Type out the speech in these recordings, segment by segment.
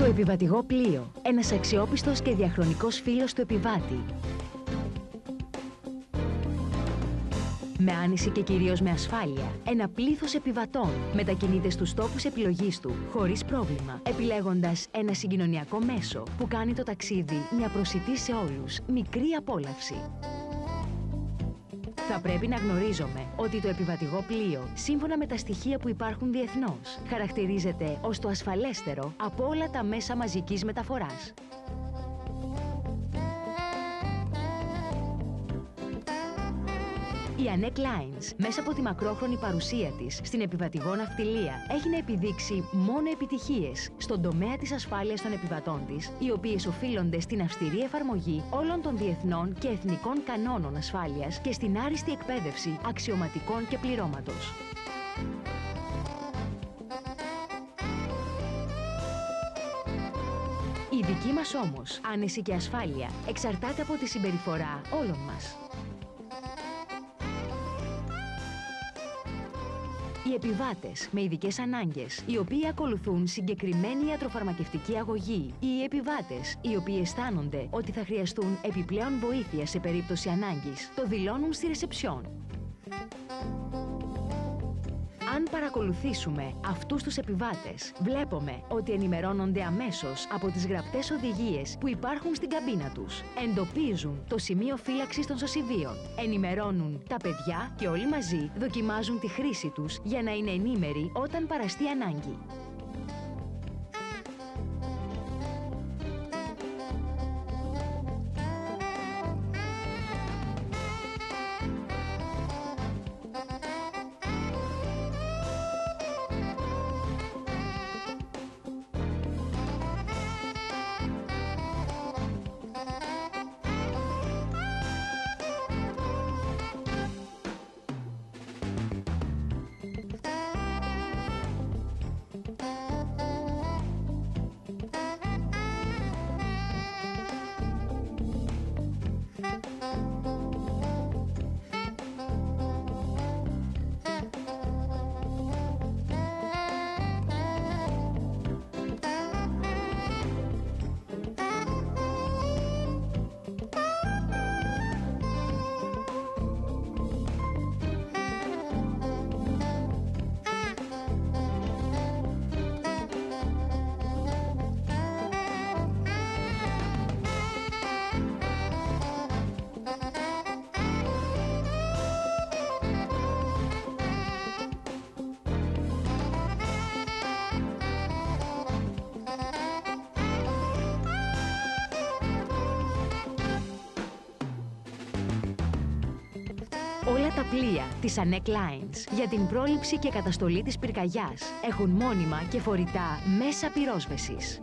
επιβατηγό πλοίο. Ένας αξιόπιστος και διαχρονικός φίλος του επιβάτη. Με άνεση και κυρίως με ασφάλεια, ένα πλήθος επιβατών μετακινείται στους τόπους επιλογής του, χωρίς πρόβλημα, επιλέγοντας ένα συγκοινωνιακό μέσο που κάνει το ταξίδι μια προσιτή σε όλους, μικρή απόλαυση. Θα πρέπει να γνωρίζουμε ότι το επιβατηγό πλοίο, σύμφωνα με τα στοιχεία που υπάρχουν διεθνώς, χαρακτηρίζεται ως το ασφαλέστερο από όλα τα μέσα μαζικής μεταφοράς. Η ANEC Lines, μέσα από τη μακρόχρονη παρουσία της στην επιβατηγό ναυτιλία, έχει να επιδείξει μόνο επιτυχίες στον τομέα της ασφάλειας των επιβατών της, οι οποίες οφείλονται στην αυστηρή εφαρμογή όλων των διεθνών και εθνικών κανόνων ασφάλειας και στην άριστη εκπαίδευση αξιωματικών και πληρώματος. Η δική μας όμως άνεση και ασφάλεια εξαρτάται από τη συμπεριφορά όλων μας. Οι επιβάτες με ειδικές ανάγκες, οι οποίοι ακολουθούν συγκεκριμένη ιατροφαρμακευτική αγωγή, ή οι επιβάτες οι οποίοι αισθάνονται ότι θα χρειαστούν επιπλέον βοήθεια σε περίπτωση ανάγκης, το δηλώνουν στη ρεσεψιόν. Αν παρακολουθήσουμε αυτούς τους επιβάτες, βλέπουμε ότι ενημερώνονται αμέσως από τις γραπτές οδηγίες που υπάρχουν στην καμπίνα τους. Εντοπίζουν το σημείο φύλαξης των σωσιβίων, ενημερώνουν τα παιδιά και όλοι μαζί δοκιμάζουν τη χρήση τους για να είναι ενήμεροι όταν παραστεί ανάγκη. Όλα τα πλοία της ANEC Lines για την πρόληψη και καταστολή της πυρκαγιάς έχουν μόνιμα και φορητά μέσα πυρόσβεσης.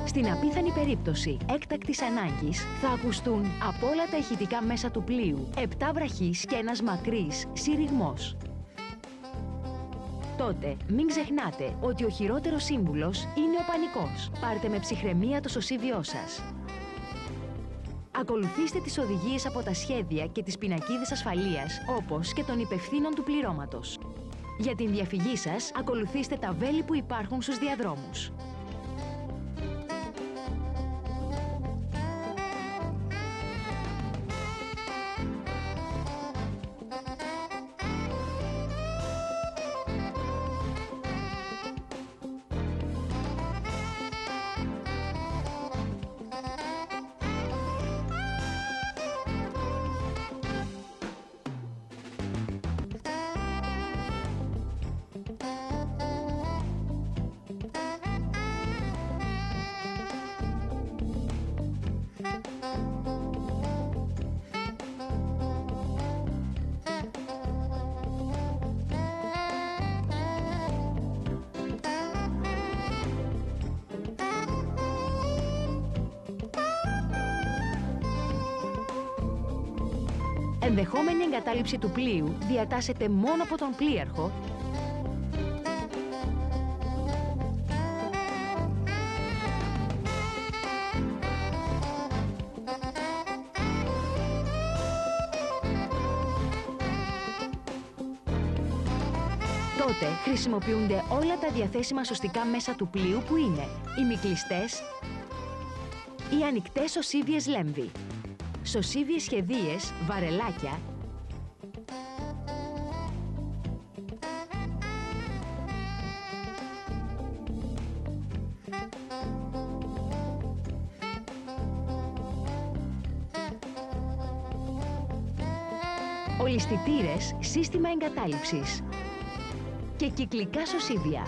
Στην απίθανη περίπτωση έκτακτης ανάγκης θα ακουστούν από όλα τα ηχητικά μέσα του πλοίου 7 βραχείς και ένας μακρύς συρριγμός. Τότε μην ξεχνάτε ότι ο χειρότερος σύμβουλος είναι ο πανικός. Πάρτε με ψυχραιμία το σωσίβιό σας. Ακολουθήστε τις οδηγίες από τα σχέδια και τις πινακίδες ασφαλείας, όπως και των υπευθύνων του πληρώματος. Για την διαφυγή σας, ακολουθήστε τα βέλη που υπάρχουν στους διαδρόμους. Ενδεχόμενη εγκατάλειψη του πλοίου διατάσσεται μόνο από τον πλοίαρχο τότε χρησιμοποιούνται όλα τα διαθέσιμα σωστικά μέσα του πλοίου που είναι ημικλειστές ή ανοιχτές σωσίβιες λέμβη, σωσίβιες σχεδίες, βαρελάκια, ολισθητήρες, σύστημα εγκατάλειψης και κυκλικά σωσίβια.